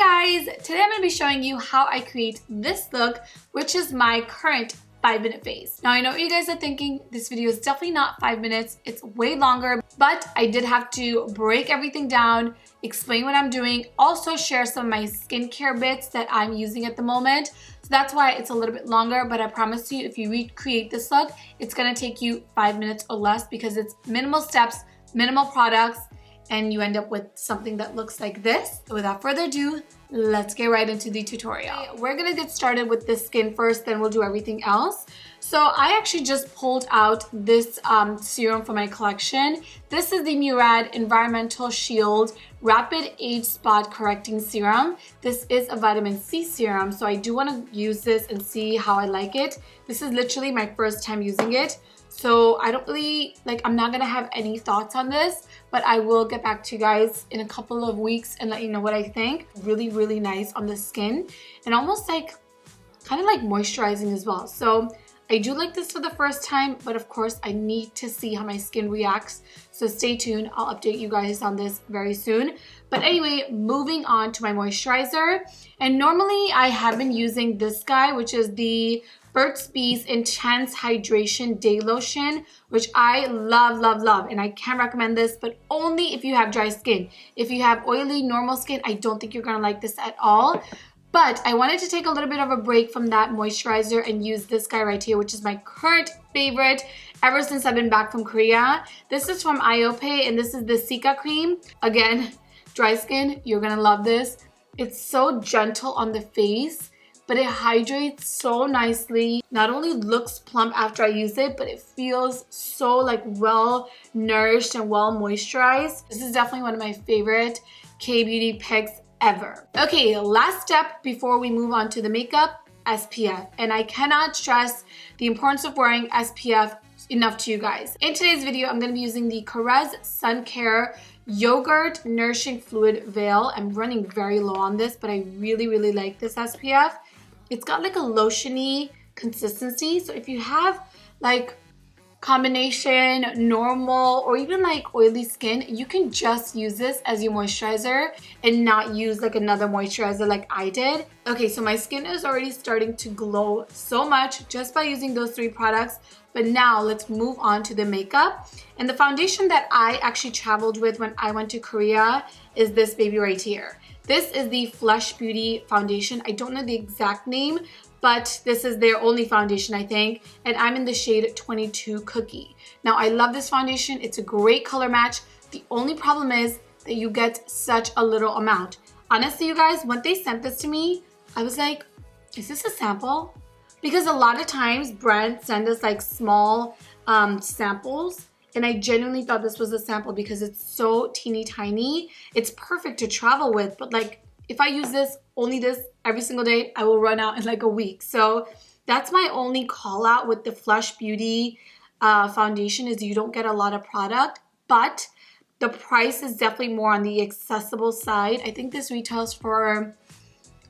Hi guys! Today I'm going to be showing you how I create this look, which is my current 5-minute face. Now I know what you guys are thinking, this video is definitely not 5 minutes, it's way longer, but I did have to break everything down, explain what I'm doing, also share some of my skincare bits that I'm using at the moment. So that's why it's a little bit longer, but I promise you if you recreate this look, it's going to take you 5 minutes or less because it's minimal steps, minimal products, and you end up with something that looks like this. So without further ado, let's get right into the tutorial. We're gonna get started with the skin first, then we'll do everything else. So I actually just pulled out this serum from my collection. This is the Murad Environmental Shield Rapid Age Spot Correcting Serum. This is a vitamin C serum, so I do want to use this and see how I like it. This is literally my first time using it. So I don't really, I'm not gonna have any thoughts on this, but I will get back to you guys in a couple of weeks and let you know what I think. Really, really nice on the skin and almost kind of like moisturizing as well. So I do like this for the first time, but of course I need to see how my skin reacts. So stay tuned, I'll update you guys on this very soon. But anyway, moving on to my moisturizer. And normally I have been using this guy, which is the Burt's Bees Intense Hydration Day Lotion, which I love, love, love. And I can recommend this, but only if you have dry skin. If you have oily, normal skin, I don't think you're gonna like this at all. But I wanted to take a little bit of a break from that moisturizer and use this guy right here, which is my current favorite ever since I've been back from Korea. This is from Iope, and this is the Sika cream. Again, dry skin, you're gonna love this. It's so gentle on the face, but it hydrates so nicely. Not only looks plump after I use it, but it feels so well nourished and well moisturized. This is definitely one of my favorite K-beauty picks ever. Okay, last step before we move on to the makeup, SPF. And I cannot stress the importance of wearing SPF enough to you guys. In today's video, I'm gonna be using the Korres Sun Care Yogurt Nourishing Fluid Veil. I'm running very low on this, but I really, really like this SPF. It's got a lotiony consistency. So if you have combination, normal, or even oily skin, you can just use this as your moisturizer and not use another moisturizer like I did. Okay, so my skin is already starting to glow so much just by using those 3 products. But now let's move on to the makeup. And the foundation that I actually traveled with when I went to Korea is this baby right here. This is the Flush Beauty foundation. I don't know the exact name, but this is their only foundation, I think. And I'm in the shade 22 Cookie. Now, I love this foundation. It's a great color match. The only problem is that you get such a little amount. Honestly, you guys, when they sent this to me, I was like, is this a sample? Because a lot of times brands send us small samples. And I genuinely thought this was a sample because it's so teeny tiny. It's perfect to travel with, but if I use this, only this every single day, I will run out in a week. So that's my only call out with the Flush Beauty foundation is you don't get a lot of product, but the price is definitely more on the accessible side. I think this retails for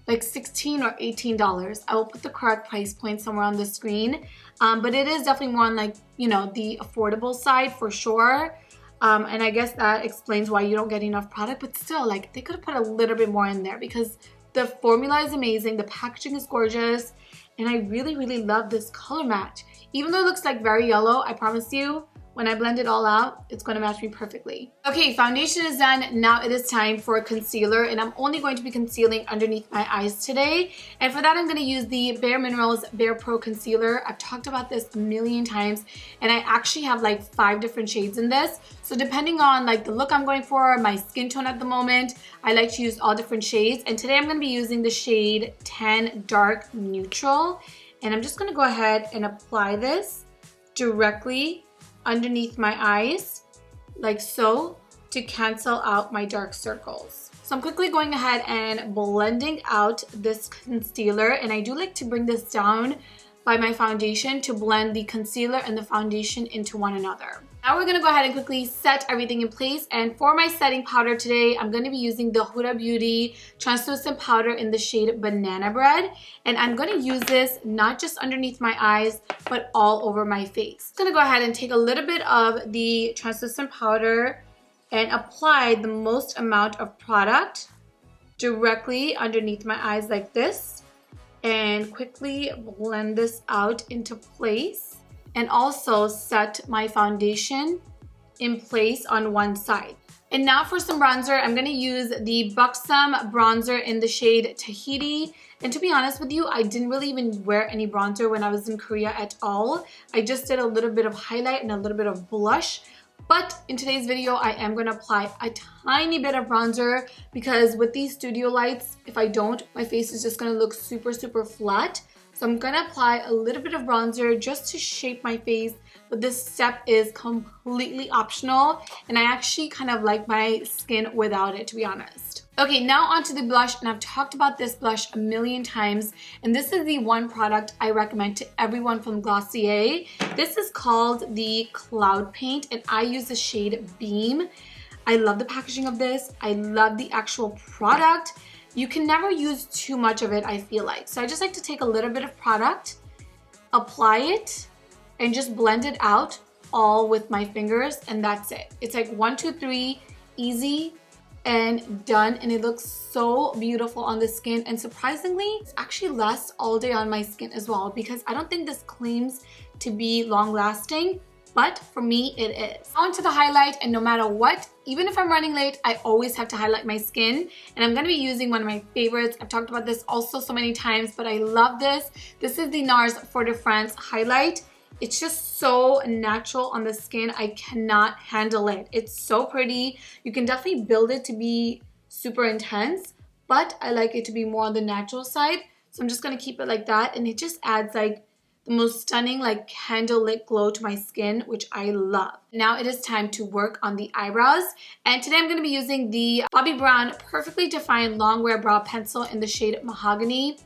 $16 or $18. I will put the correct price point somewhere on the screen. But it is definitely more on the affordable side for sure. And I guess that explains why you don't get enough product, but still they could have put a little bit more in there because the formula is amazing. The packaging is gorgeous. And I really, really love this color match. Even though it looks very yellow, I promise you, when I blend it all out, it's going to match me perfectly. Okay, foundation is done. Now it is time for concealer, and I'm only going to be concealing underneath my eyes today. And for that, I'm going to use the Bare Minerals Bare Pro Concealer. I've talked about this a million times, and I actually have 5 different shades in this. So depending on the look I'm going for, my skin tone at the moment, I like to use all different shades. And today I'm going to be using the shade 10 Dark Neutral. And I'm just going to go ahead and apply this directly underneath my eyes, like so, to cancel out my dark circles. So I'm quickly going ahead and blending out this concealer, and I do like to bring this down by my foundation to blend the concealer and the foundation into one another. Now we're going to go ahead and quickly set everything in place, and for my setting powder today, I'm going to be using the Huda Beauty translucent powder in the shade Banana Bread, and I'm going to use this not just underneath my eyes but all over my face. I'm going to go ahead and take a little bit of the translucent powder and apply the most amount of product directly underneath my eyes like this and quickly blend this out into place, and also set my foundation in place on one side. And now for some bronzer, I'm gonna use the Buxom bronzer in the shade Tahiti. And to be honest with you, I didn't really even wear any bronzer when I was in Korea at all. I just did a little bit of highlight and a little bit of blush. But in today's video, I am gonna apply a tiny bit of bronzer because with these studio lights, if I don't, my face is just gonna look super, super flat. So I'm gonna apply a little bit of bronzer just to shape my face, but this step is completely optional, and I actually kind of like my skin without it, to be honest. Okay, now onto the blush, and I've talked about this blush a million times, and this is the one product I recommend to everyone from Glossier. This is called the Cloud Paint, and I use the shade Beam. I love the packaging of this. I love the actual product. You can never use too much of it, I feel like. So I just like to take a little bit of product, apply it, and just blend it out all with my fingers, and that's it. It's like 1, 2, 3, easy and done, and it looks so beautiful on the skin. And surprisingly, it's actually lasts all day on my skin as well, because I don't think this claims to be long lasting, but for me it is. On to the highlight, and no matter what, even if I'm running late, I always have to highlight my skin, and I'm gonna be using one of my favorites. I've talked about this also so many times, but I love this. This is the NARS Fort de France highlight. It's just so natural on the skin. I cannot handle it. It's so pretty. You can definitely build it to be super intense, but I like it to be more on the natural side. So I'm just gonna keep it like that, and it just adds like the most stunning like candlelit glow to my skin, which I love. Now it is time to work on the eyebrows, and today I'm going to be using the Bobbi Brown Perfectly Defined Long Wear Brow Pencil in the shade Mahogany.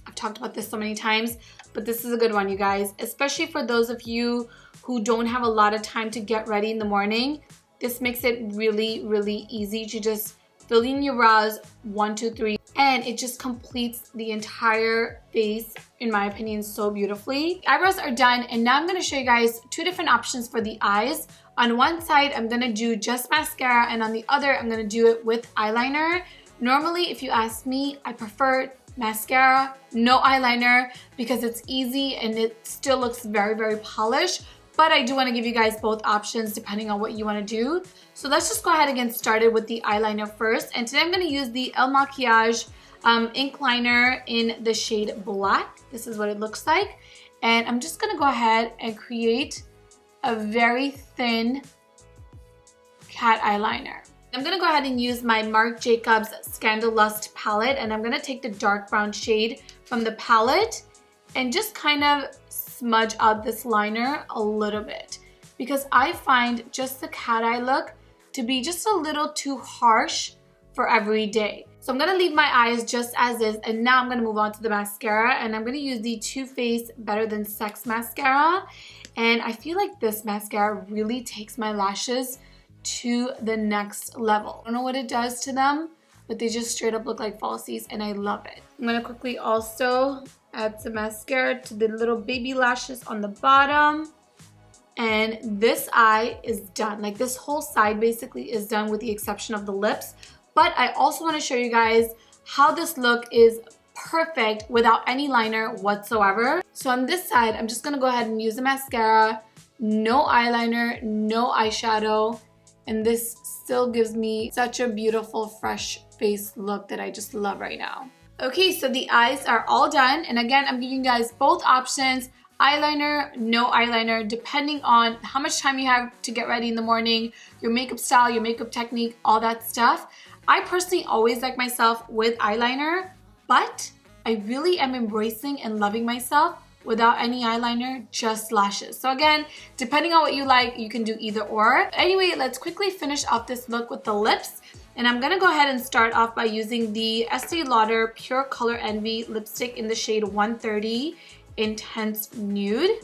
I've talked about this so many times, but this is a good one, you guys, especially for those of you who don't have a lot of time to get ready in the morning. This makes it really, really easy to just fill in your brows 1, 2, 3, and it just completes the entire face, in my opinion, so beautifully. Eyebrows are done, and now I'm going to show you guys 2 different options for the eyes. On one side, I'm going to do just mascara, and on the other, I'm going to do it with eyeliner. Normally, if you ask me, I prefer mascara, no eyeliner, because it's easy and it still looks very, very polished. But I do want to give you guys both options depending on what you want to do. So let's just go ahead and get started with the eyeliner first. And today I'm going to use the El Maquillage ink liner in the shade Black. This is what it looks like. And I'm just going to go ahead and create a very thin cat eyeliner. I'm going to go ahead and use my Marc Jacobs Scandalust palette, and I'm going to take the dark brown shade from the palette and just kind of smudge out this liner a little bit, because I find just the cat eye look to be just a little too harsh for every day. So I'm going to leave my eyes just as is, and now I'm going to move on to the mascara, and I'm going to use the Too Faced Better Than Sex mascara. And I feel like this mascara really takes my lashes to the next level. I don't know what it does to them, but they just straight up look like falsies, and I love it. I'm going to quickly also add some mascara to the little baby lashes on the bottom. And this eye is done. Like this whole side basically is done with the exception of the lips. But I also want to show you guys how this look is perfect without any liner whatsoever. So on this side, I'm just going to go ahead and use the mascara, no eyeliner, no eyeshadow. And this still gives me such a beautiful, fresh face look that I just love right now. Okay, so the eyes are all done. And again, I'm giving you guys both options, eyeliner, no eyeliner, depending on how much time you have to get ready in the morning, your makeup style, your makeup technique, all that stuff. I personally always like myself with eyeliner, but I really am embracing and loving myself without any eyeliner, just lashes. So again, depending on what you like, you can do either or. Anyway, let's quickly finish off this look with the lips. And I'm gonna go ahead and start off by using the Estee Lauder Pure Color Envy lipstick in the shade 130 Intense Nude.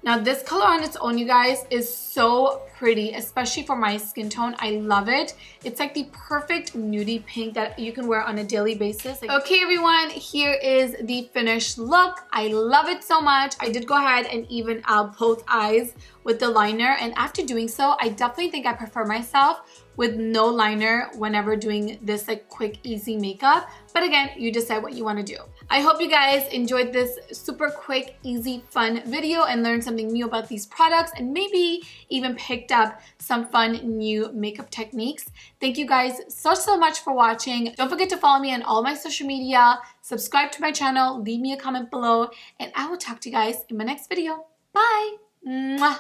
Now this color on its own, you guys, is so pretty, especially for my skin tone. I love it. It's like the perfect nudie pink that you can wear on a daily basis. Okay everyone, here is the finished look. I love it so much. I did go ahead and even out both eyes with the liner, and after doing so, I definitely think I prefer myself with no liner whenever doing this like quick, easy makeup. But again, you decide what you want to do. I hope you guys enjoyed this super quick, easy, fun video and learned something new about these products and maybe even picked up some fun new makeup techniques. Thank you guys so much for watching. Don't forget to follow me on all my social media, subscribe to my channel, leave me a comment below, and I will talk to you guys in my next video. Bye! Mwah.